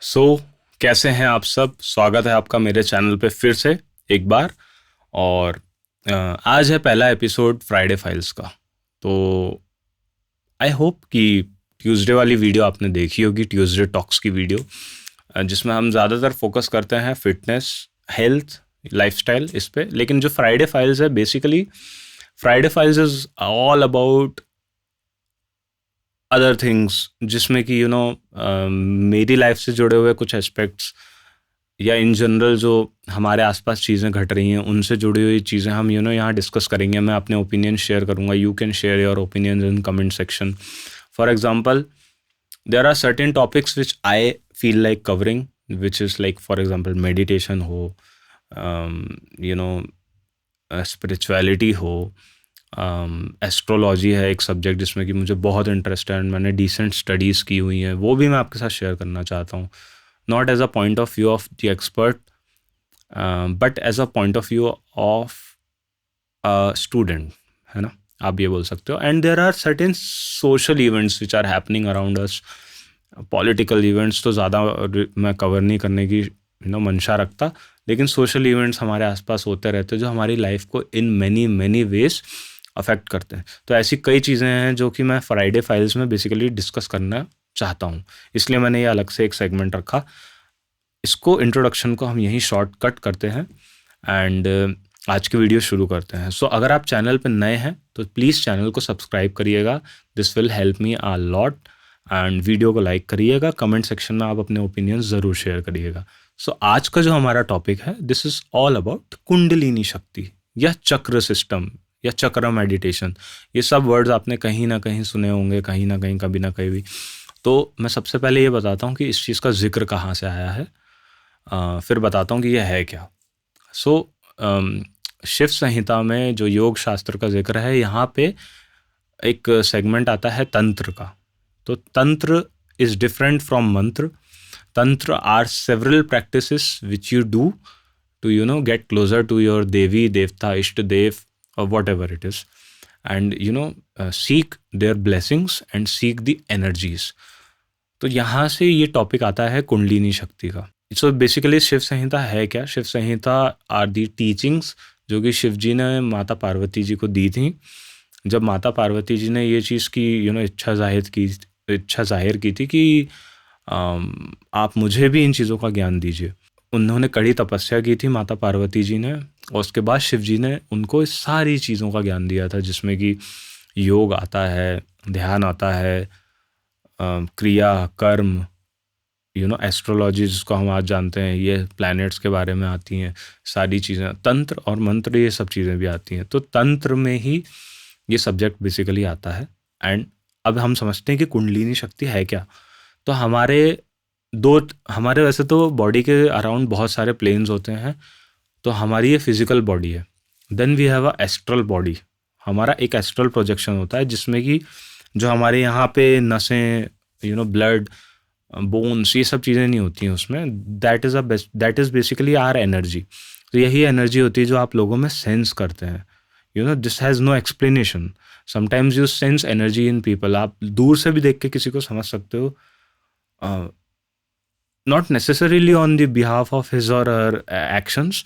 सो कैसे हैं आप सब। स्वागत है आपका मेरे चैनल पे फिर से एक बार। और आज है पहला एपिसोड फ्राइडे फाइल्स का। तो आई होप कि ट्यूसडे वाली वीडियो आपने देखी होगी, ट्यूसडे टॉक्स की वीडियो, जिसमें हम ज़्यादातर फोकस करते हैं फिटनेस, हेल्थ, लाइफस्टाइल इस पे। लेकिन जो फ्राइडे फाइल्स है, basically Friday files is all about other things, जिसमें कि मेरी लाइफ से जुड़े हुए कुछ एस्पेक्ट्स या इन जनरल जो हमारे आसपास चीज़ें घट रही हैं उनसे जुड़ी हुई चीज़ें हम यहाँ डिस्कस करेंगे। मैं अपने ओपिनियन शेयर करूँगा। You can share your opinions in comment section. For example, there are certain topics which I feel like covering, which is like for example meditation हो, यू नो स्पिरिचुअलिटी हो, astrology है एक subject जिसमें कि मुझे बहुत interest है and मैंने डिसेंट स्टडीज़ की हुई हैं, वो भी मैं आपके साथ शेयर करना चाहता हूँ। Not as a point of view of the expert, but as a point of view of student, है ना, आप ये बोल सकते हो। And there are certain social events which are happening around us. Political events तो ज़्यादा मैं कवर नहीं करने की मंशा रखता, लेकिन सोशल इवेंट्स हमारे आसपास होते रहते हैं जो हमारी लाइफ को in many many ways affect करते हैं। तो ऐसी कई चीज़ें हैं जो कि मैं फ्राइडे फाइल्स में बेसिकली डिस्कस करना चाहता हूँ, इसलिए मैंने ये अलग से एक सेगमेंट रखा। इसको इंट्रोडक्शन को हम यहीं शॉर्टकट करते हैं एंड आज की वीडियो शुरू करते हैं। सो अगर आप चैनल पर नए हैं तो प्लीज़ चैनल को सब्सक्राइब करिएगा, this will help me a lot. And video को लाइक करिएगा, कमेंट सेक्शन में आप अपने ओपिनियन ज़रूर शेयर करिएगा। सो आज का जो हमारा टॉपिक है, this is all about kundalini शक्ति या चक्र सिस्टम या चक्र मेडिटेशन। ये सब वर्ड्स आपने कहीं ना कहीं सुने होंगे, कहीं ना कहीं, कभी ना कहीं भी। तो मैं सबसे पहले ये बताता हूँ कि इस चीज़ का जिक्र कहाँ से आया है, फिर बताता हूँ कि यह है क्या। सो शिव संहिता में जो योग शास्त्र का जिक्र है, यहाँ पे एक सेगमेंट आता है तंत्र का। तो तंत्र is different from mantra. Tantra are several practices which you do to get closer to your devi devta, ishta dev, or whatever it is, and seek their blessings and seek the energies. तो यहाँ से ये टॉपिक आता है कुंडलिनी शक्ति का। So basically Shiv संहिता है क्या? शिव संहिता आर दी टीचिंग्स जो कि शिव जी ने माता पार्वती जी को दी थी। जब माता पार्वती जी ने ये चीज़ की इच्छा जाहिर की थी कि आप मुझे भी इन चीज़ों का ज्ञान दीजिए। उन्होंने कड़ी तपस्या की थी माता पार्वती जी ने, और उसके बाद शिव जी ने उनको इस सारी चीज़ों का ज्ञान दिया था, जिसमें कि योग आता है, ध्यान आता है, क्रिया, कर्म, एस्ट्रोलॉजी जिसको हम आज जानते हैं, ये प्लैनेट्स के बारे में आती हैं सारी चीज़ें। तंत्र और मंत्र ये सब चीज़ें भी आती हैं। तो तंत्र में ही ये सब्जेक्ट बेसिकली आता है। एंड अब हम समझते हैं कि कुंडलिनी शक्ति है क्या। तो हमारे वैसे तो बॉडी के अराउंड बहुत सारे प्लेन्स होते हैं। तो हमारी ये फिजिकल बॉडी है। Then we have a astral body. हमारा एक एस्ट्रल प्रोजेक्शन होता है जिसमें कि जो हमारे यहाँ पे नसें, ब्लड, बोन्स, ये सब चीज़ें नहीं होती हैं उसमें। That is basically our energy. तो यही एनर्जी होती है जो आप लोगों में सेंस करते हैं। This has no explanation. Sometimes you sense energy in people. आप दूर से भी देख के किसी को समझ सकते हो, not necessarily on the behalf of his और हर एक्शंस,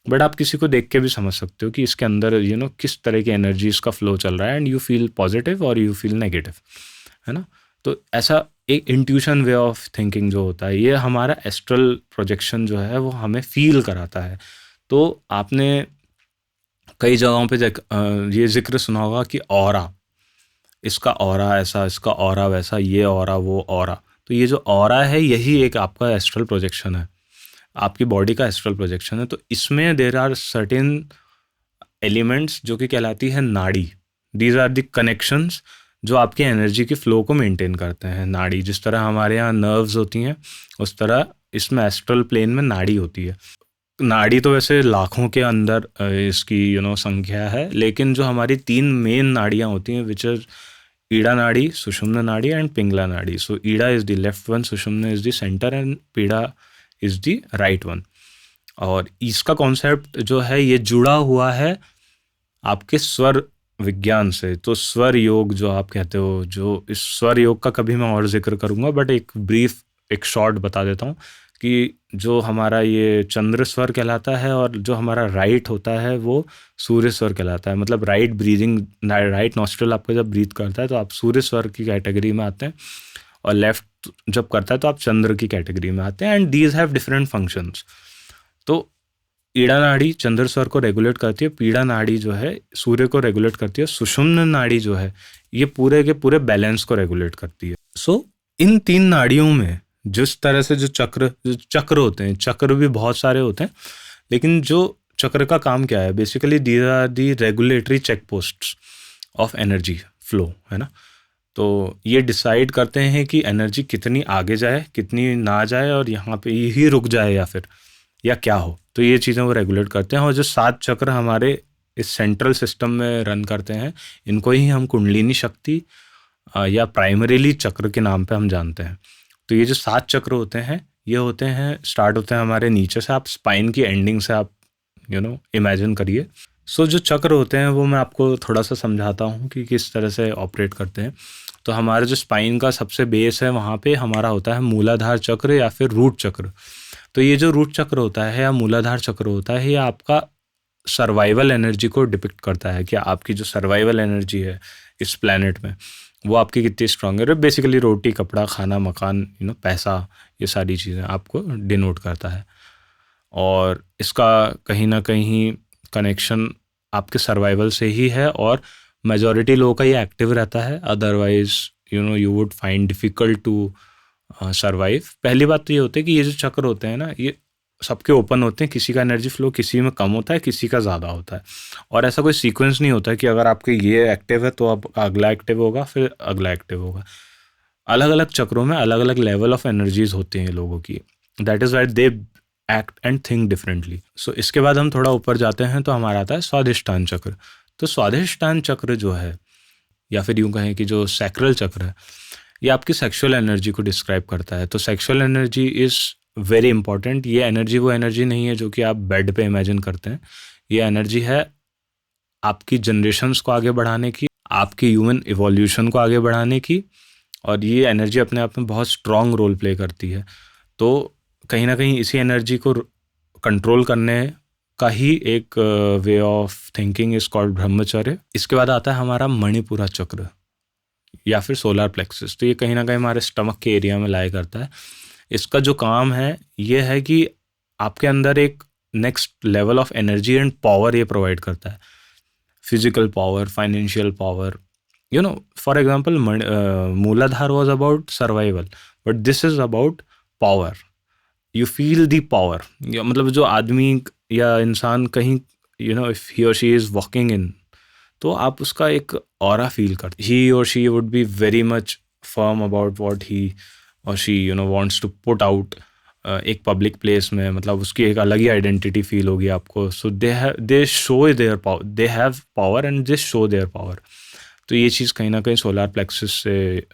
बट आप किसी को देख के भी समझ सकते हो कि इसके अंदर किस तरह की एनर्जी इसका फ्लो चल रहा है, एंड यू फील पॉजिटिव और यू फील नेगेटिव, है ना। तो ऐसा एक इंट्यूशन वे ऑफ थिंकिंग जो होता है, ये हमारा एस्ट्रल प्रोजेक्शन जो है वो हमें फील कराता है। तो आपने कई जगहों पे ये जिक्र सुना होगा कि ऑरा, इसका ऑरा ऐसा, इसका ऑरा वैसा, ये ऑरा वो ऑरा। तो ये जो ऑरा है यही एक आपका एस्ट्रल प्रोजेक्शन है, आपकी बॉडी का एस्ट्रल प्रोजेक्शन है। तो इसमें देर आर सर्टेन एलिमेंट्स जो कि कहलाती है नाड़ी। दीज आर द कनेक्शंस जो आपकी एनर्जी के फ्लो को मेंटेन करते हैं। नाड़ी, जिस तरह हमारे यहाँ नर्व्स होती हैं, उस तरह इसमें एस्ट्रल प्लेन में नाड़ी होती है। नाड़ी तो वैसे लाखों के अंदर इसकी संख्या है, लेकिन जो हमारी 3 मेन नाड़ियाँ होती हैं, विच आर ईड़ा नाड़ी, सुषुम्ना नाड़ी एंड पिंगला नाड़ी। So Ida is the left one, Sushumna is the centre and पीड़ा इज द राइट वन। और इसका कॉन्सेप्ट जो है ये जुड़ा हुआ है आपके स्वर विज्ञान से। तो स्वर योग जो आप कहते हो, जो इस स्वर योग का कभी मैं और जिक्र करूँगा, बट एक ब्रीफ एक शॉर्ट बता देता हूँ कि जो हमारा ये चंद्र स्वर कहलाता है और जो हमारा राइट होता है वो सूर्य स्वर कहलाता है। मतलब राइट ब्रीदिंग, राइट नॉस्ट्रल आपका जब ब्रीथ करता है तो आप सूर्य स्वर की कैटेगरी में आते हैं, और लेफ्ट जब करता है तो आप चंद्र की कैटेगरी में आते हैं। And these have different functions. तो ईड़ा नाड़ी चंद्र स्वर को रेगुलेट करती है, पीड़ा नाड़ी जो है सूर्य को रेगुलेट करती है, सुषुम्न नाड़ी जो है ये पूरे के पूरे बैलेंस को रेगुलेट करती है। सो इन 3 नाड़ियों में जिस तरह से जो चक्र होते हैं, चक्र भी बहुत सारे होते हैं, लेकिन जो चक्र का काम क्या है, basically these are the regulatory check posts of energy flow, है ना। तो ये डिसाइड करते हैं कि एनर्जी कितनी आगे जाए, कितनी ना जाए, और यहाँ पे ही रुक जाए या फिर या क्या हो। तो ये चीज़ें वो रेगुलेट करते हैं। और जो 7 चक्र हमारे इस सेंट्रल सिस्टम में रन करते हैं, इनको ही हम कुंडलिनी शक्ति या प्राइमरीली चक्र के नाम पे हम जानते हैं। तो ये जो 7 चक्र होते हैं, ये होते हैं, स्टार्ट होते हैं हमारे नीचे से, आप स्पाइन की एंडिंग से आप इमेजिन करिए। सो जो चक्र होते हैं वो मैं आपको थोड़ा सा समझाता हूँ कि किस तरह से ऑपरेट करते हैं। तो हमारे जो स्पाइन का सबसे बेस है वहाँ पे हमारा होता है मूलाधार चक्र या फिर रूट चक्र। तो ये जो रूट चक्र होता है या मूलाधार चक्र होता है, ये आपका सर्वाइवल एनर्जी को डिपिक्ट करता है कि आपकी जो सर्वाइवल एनर्जी है इस प्लैनेट में वो आपकी कितनी स्ट्रांग है। बेसिकली रोटी, कपड़ा, खाना, मकान, पैसा, ये सारी चीज़ें आपको डिनोट करता है। और इसका कहीं ना कहीं कनेक्शन आपके सर्वाइवल से ही है, और मेजॉरिटी लोगों का ये एक्टिव रहता है, otherwise you would find difficult to survive. पहली बात तो ये होती है कि ये जो चक्र होते हैं ना, ये सबके ओपन होते हैं, किसी का एनर्जी फ्लो किसी में कम होता है, किसी का ज़्यादा होता है, और ऐसा कोई सीक्वेंस नहीं होता है कि अगर आपके ये एक्टिव है तो अब अगला एक्टिव होगा, फिर अगला एक्टिव होगा। अलग अलग चक्रों में अलग अलग लेवल ऑफ एनर्जीज होती हैं लोगों की, that is why they act and think differently. So इसके बाद हम थोड़ा ऊपर जाते हैं तो हमारा आता है स्वाधिष्ठान चक्र। तो स्वाधिष्ठान चक्र जो है, या फिर यूँ कहें कि जो सैक्रल चक्र है, ये आपकी सेक्सुअल एनर्जी को डिस्क्राइब करता है। तो sexual energy is very important. ये एनर्जी वो एनर्जी नहीं है जो कि आप बेड पे इमेजिन करते हैं। ये एनर्जी है आपकी जनरेशन्स को आगे बढ़ाने की, आपकी ह्यूमन इवोल्यूशन को आगे बढ़ाने की, और ये एनर्जी अपने आप में बहुत स्ट्रॉन्ग रोल प्ले करती है। तो कहीं ना कहीं इसी एनर्जी को कंट्रोल करने का ही एक way of thinking is called ब्रह्मचर्य। इसके बाद आता है हमारा मणिपुरा चक्र या फिर सोलर प्लेक्सस। तो ये कहीं ना कहीं हमारे स्टमक के एरिया में लाया करता है। इसका जो काम है ये है कि आपके अंदर एक next level of energy and power ये प्रोवाइड करता है, physical power, financial power. For example Muladhara was about survival, but this is about power. You feel the power, मतलब जो आदमी या इंसान कहीं if he or she is walking in, तो आप उसका एक ऑरा फील करते। He or she would be very much firm about what he or she wants to put out एक पब्लिक प्लेस में, मतलब उसकी एक अलग ही आइडेंटिटी फील होगी आपको। So they show their power, they have power and they show their power. तो ये चीज़ कहीं ना कहीं सोलर प्लेक्सस से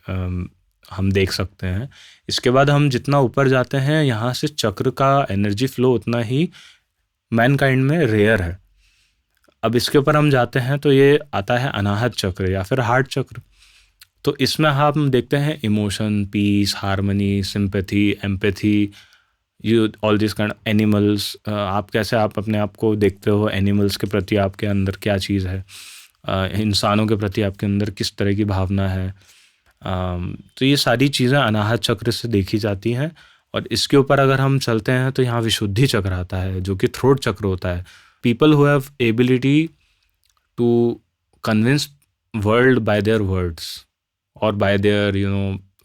हम देख सकते हैं। इसके बाद हम जितना ऊपर जाते हैं, यहाँ से चक्र का एनर्जी फ्लो उतना ही मैनकाइंड में रेयर है। अब इसके ऊपर हम जाते हैं तो ये आता है अनाहत चक्र या फिर हार्ट चक्र। तो इसमें हम देखते हैं emotion, peace, harmony, sympathy, empathy, you all this kind animals. आप कैसे आप अपने आप को देखते हो, एनिमल्स के प्रति आपके अंदर क्या चीज़ है, इंसानों के प्रति आपके अंदर किस तरह की भावना है। तो ये सारी चीज़ें अनाहत चक्र से देखी जाती हैं। और इसके ऊपर अगर हम चलते हैं तो यहाँ विशुद्धि चक्र आता है जो कि थ्रोट चक्र होता है। People who have ability to convince world by their words और बाय देयर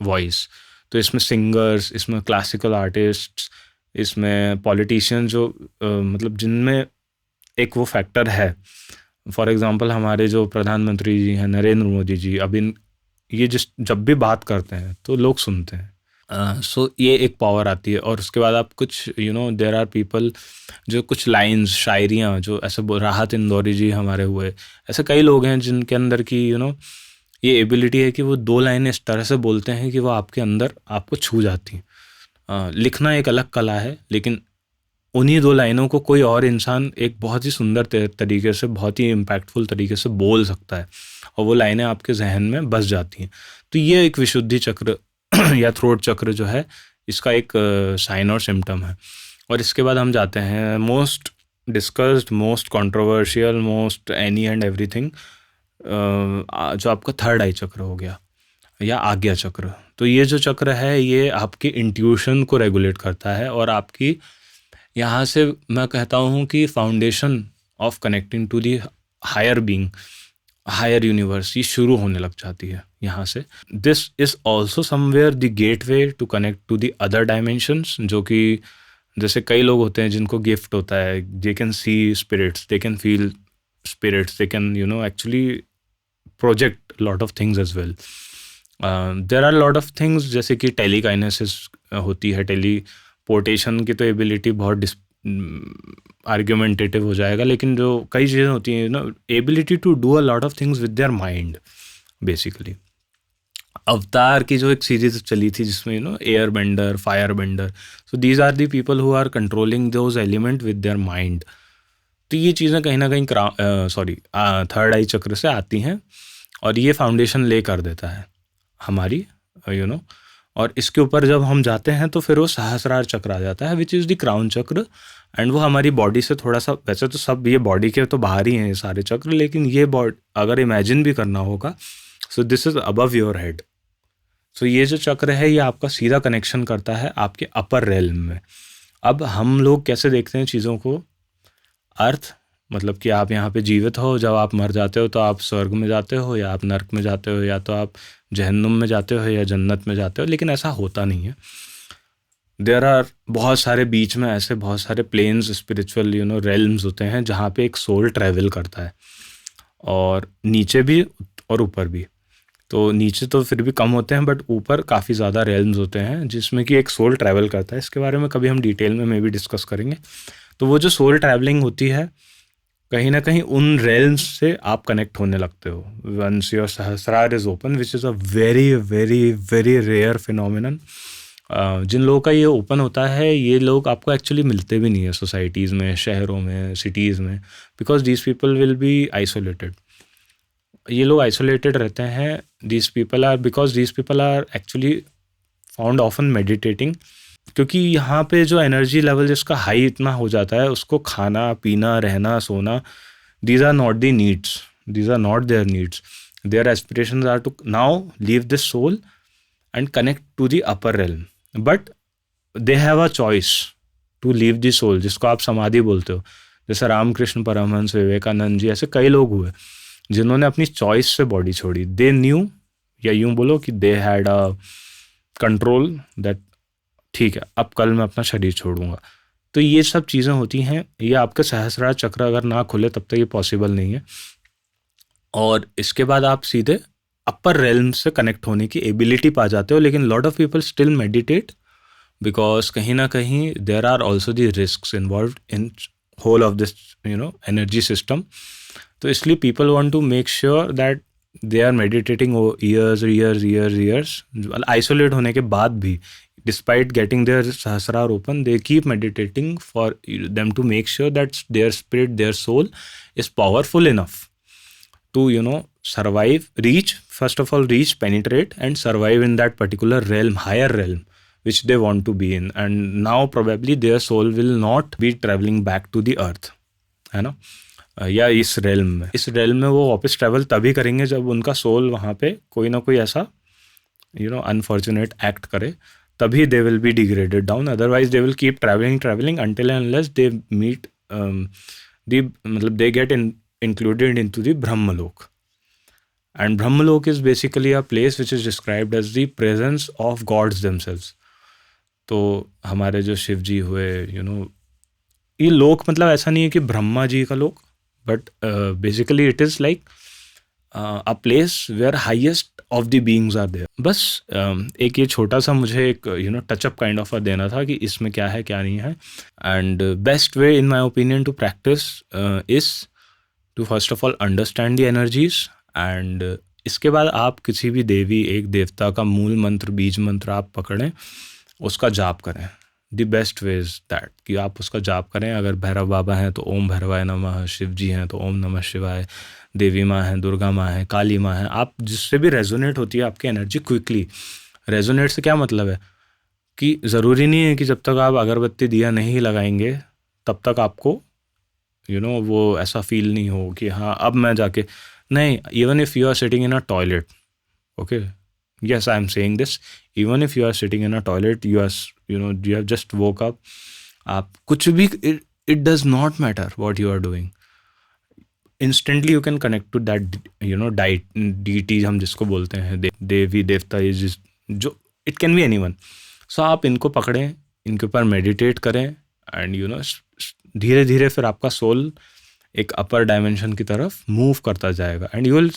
वॉइस। तो इसमें सिंगर्स, इसमें क्लासिकल आर्टिस्ट्स, इसमें पॉलिटिशियन, जो मतलब जिनमें एक वो फैक्टर है। फॉर एग्जांपल हमारे जो प्रधानमंत्री जी हैं, नरेंद्र मोदी जी, अब ये जब भी बात करते हैं तो लोग सुनते हैं। सो ये एक पावर आती है। और उसके बाद आप कुछ देयर आर पीपल जो कुछ लाइंस, शायरियाँ, जो ऐसे राहत इंदौरी जी हमारे हुए, ऐसे कई लोग हैं जिनके अंदर की ये एबिलिटी है कि वो 2 लाइनें इस तरह से बोलते हैं कि वो आपके अंदर आपको छू जाती हैं। लिखना एक अलग कला है, लेकिन उन्हीं 2 लाइनों को कोई और इंसान एक बहुत ही सुंदर तरीके से, बहुत ही इम्पैक्टफुल तरीके से बोल सकता है, और वो लाइनें आपके जहन में बस जाती हैं। तो ये एक विशुद्धि चक्र या थ्रोट चक्र जो है, इसका एक साइन और सिम्टम है। और इसके बाद हम जाते हैं most discussed, most controversial, most any and everything, जो आपका थर्ड आई चक्र हो गया या आज्ञा चक्र। तो ये जो चक्र है ये आपकी इंट्यूशन को रेगुलेट करता है और आपकी यहाँ से मैं कहता हूँ कि foundation of connecting to the higher being, higher universe ये शुरू होने लग जाती है यहाँ से। This is also somewhere the gateway to connect to the other dimensions, जो कि जैसे कई लोग होते हैं जिनको गिफ्ट होता है, they can see spirits, they can feel spirits, they can actually project lot of things as well. There are lot of things जैसे कि टेलीकाइनेसिस होती है, टेलीपोर्टेशन की तो एबिलिटी बहुत आर्ग्यूमेंटेटिव हो जाएगा, लेकिन जो कई चीज़ें होती हैं ability to do a lot of things with their mind. Basically Avatar की जो एक सीरीज चली थी जिसमें air bender, fire bender, so these are the people who are controlling those element with their mind. तो ये चीज़ें कहीं ना कहीं थर्ड आई चक्र से आती हैं और ये फाउंडेशन ले कर देता है हमारी और इसके ऊपर जब हम जाते हैं तो फिर वो सहस्रार चक्र आ जाता है, विच इज़ द क्राउन चक्र। एंड वो हमारी बॉडी से थोड़ा सा, वैसे तो सब ये बॉडी के तो बाहर ही हैं ये सारे चक्र, लेकिन ये अगर इमेजिन भी करना होगा, so this is above your head. So ये जो चक्र है ये आपका सीधा कनेक्शन करता है आपके अपर रेल्म में। अब हम लोग कैसे देखते हैं चीज़ों को, अर्थ मतलब कि आप यहाँ पे जीवित हो, जब आप मर जाते हो तो आप स्वर्ग में जाते हो या आप नर्क में जाते हो या तो आप जहन्नुम में जाते हो या जन्नत में जाते हो, लेकिन ऐसा होता नहीं है। देयर आर बहुत सारे बीच में ऐसे बहुत सारे प्लेन्स, स्पिरिचुअल रेल्म्स होते हैं जहाँ पे एक सोल ट्रैवल करता है, और नीचे भी और ऊपर भी। तो नीचे तो फिर भी कम होते हैं बट ऊपर काफ़ी ज़्यादा रेल्म्स होते हैं जिसमें कि एक सोल ट्रैवल करता है। इसके बारे में कभी हम डिटेल में मे भी डिस्कस करेंगे। तो वो जो सोल ट्रैवलिंग होती है कहीं ना कहीं उन रेल्म्स से आप कनेक्ट होने लगते हो once your Sahasrara is open, which is a very very very rare phenomenon. जिन लोगों का ये ओपन होता है ये लोग आपको एक्चुअली मिलते भी नहीं है सोसाइटीज़ में, शहरों में, सिटीज़ में, because these people will be isolated. ये लोग आइसोलेटेड रहते हैं। These people are actually found often meditating, क्योंकि यहाँ पे जो एनर्जी लेवल जिसका हाई इतना हो जाता है उसको खाना पीना रहना सोना, these are not the needs, these are not their needs. Their aspirations are to now leave this soul and connect to the upper realm, but they have a choice to leave the soul, जिसको आप समाधि बोलते हो। जैसे रामकृष्ण परमहंस, विवेकानंद जी, ऐसे कई लोग हुए जिन्होंने अपनी चॉइस से बॉडी छोड़ी। दे न्यू, या यूँ बोलो कि they had a control that ठीक है अब कल मैं अपना शरीर छोड़ूंगा। तो ये सब चीज़ें होती हैं, ये आपका सहस्रार चक्र अगर ना खुले तब तक ये पॉसिबल नहीं है। और इसके बाद आप सीधे अपर रेल्म से कनेक्ट होने की एबिलिटी पा जाते हो, लेकिन lot of people still meditate because कहीं ना कहीं there are also the risk involve in whole of this energy system. तो इसलिए people want to make sure that they are meditating years isolate होने के बाद भी, despite getting their sahasrar open, they keep meditating for them to make sure that their spirit, their soul is powerful enough to survive, first of all reach, penetrate and survive in that particular realm, higher realm which they want to be in. And now probably their soul will not be traveling back to the earth, है ना, या इस realm में वो वापस travel तभी करेंगे जब उनका सोल वहाँ पे कोई ना कोई ऐसा अनफॉर्चुनेट एक्ट करे, तभी they will be degraded down. Otherwise they will keep traveling until and unless they meet they get included into the Brahmalok. And Brahmalok is basically a place which is described as the presence of gods themselves. तो हमारे जो शिव जी हुए ये लोक मतलब ऐसा नहीं है कि ब्रह्मा जी का लोक, but basically it is like a place where highest of the beings are there. बस एक ये छोटा सा मुझे एक टचअप काइंड ऑफ देना था कि इसमें क्या है क्या नहीं है। And best way in my opinion to practice is to first of all understand the energies, and इसके बाद आप किसी भी देवी, एक देवता का मूल मंत्र, बीज मंत्र आप पकड़ें, उसका जाप करें। The best way is that कि आप उसका जाप करें। अगर भैरव बाबा हैं तो ओम भैरवाय नमः, शिव जी हैं तो ओम नमः शिवाय, देवी माँ है, दुर्गा माँ है, काली माँ है, आप जिससे भी रेजोनेट होती है आपकी एनर्जी क्विकली। रेजोनेट से क्या मतलब है कि ज़रूरी नहीं है कि जब तक आप अगरबत्ती दिया नहीं लगाएंगे तब तक आपको वो ऐसा फील नहीं हो कि हाँ अब मैं जाके, नहीं, even if you are sitting in a toilet, okay, yes, I am saying this, even if you are sitting in a toilet, you have just woke up, आप कुछ भी, it does not matter what you are doing, instantly you can connect to that deity हम जिसको बोलते हैं, देवी देवता, जो it can be anyone. So आप इनको पकड़ें, इनके ऊपर मेडिटेट करें, एंड धीरे धीरे फिर आपका सोल एक अपर डायमेंशन की तरफ मूव करता जाएगा, and you will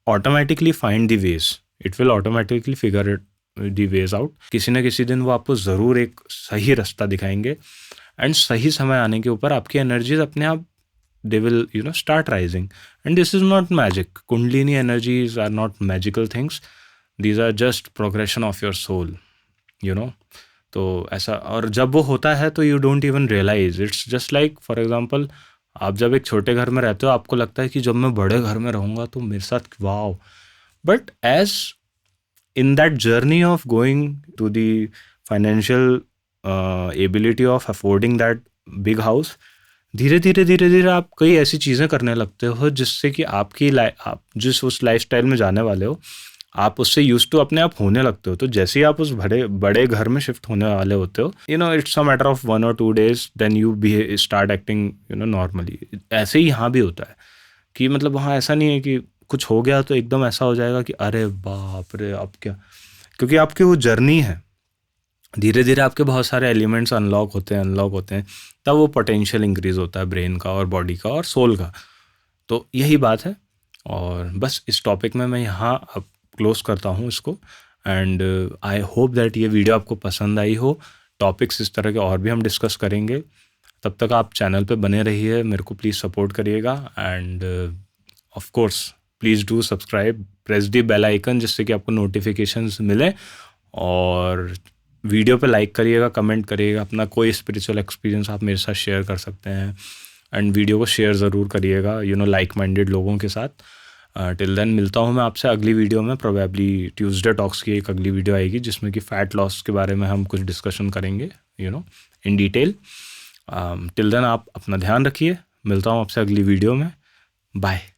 automatically find the ways, it will automatically figure it the ways out. किसी न किसी दिन वो आपको ज़रूर एक सही रास्ता दिखाएंगे, एंड सही समय आने के ऊपर आपकी एनर्जीज अपने आप they will start rising. And this is not magic. Kundalini energies are not magical things. These are just progression of your soul, तो ऐसा. और जब वो होता है तो you don't even realize. It's just like, for example, आप जब एक छोटे घर में रहते हो आपको लगता है कि जब मैं बड़े घर में रहूँगा तो मेरे साथ wow. But as in that journey of going to the financial ability of affording that big house, धीरे धीरे आप कई ऐसी चीज़ें करने लगते हो जिससे कि आप जिस उस लाइफस्टाइल में जाने वाले हो आप उससे यूज टू अपने आप होने लगते हो. तो जैसे ही आप उस बड़े घर में शिफ्ट होने वाले होते हो, it's a matter of 1 or 2 days, then you be start acting normally. ऐसे ही यहाँ भी होता है कि मतलब वहाँ ऐसा नहीं है कि कुछ हो गया तो एकदम ऐसा हो जाएगा कि अरे बाप रे अब क्या, क्योंकि आपकी वो जर्नी है. धीरे धीरे आपके बहुत सारे एलिमेंट्स अनलॉक होते हैं, तब वो पोटेंशियल इंक्रीज होता है ब्रेन का और बॉडी का और सोल का. तो यही बात है. और बस इस टॉपिक में मैं यहाँ अब क्लोज करता हूँ इसको. एंड आई होप दैट ये वीडियो आपको पसंद आई हो. टॉपिक्स इस तरह के और भी हम डिस्कस करेंगे. तब तक आप चैनल पे बने रहिए, मेरे को प्लीज़ सपोर्ट करिएगा. And of course please do subscribe, press the bell icon जिससे कि आपको नोटिफिकेशंस मिले. और वीडियो पे लाइक करिएगा, कमेंट करिएगा, अपना कोई स्पिरिचुअल एक्सपीरियंस आप मेरे साथ शेयर कर सकते हैं. एंड वीडियो को शेयर ज़रूर करिएगा लाइक माइंडेड लोगों के साथ. टिल देन मिलता हूँ मैं आपसे अगली वीडियो में. प्रोबेबली ट्यूसडे टॉक्स की एक अगली वीडियो आएगी जिसमें कि फ़ैट लॉस के बारे में हम कुछ डिस्कशन करेंगे इन डिटेल. टिल देन आप अपना ध्यान रखिए. मिलता हूँ आपसे अगली वीडियो में. बाय.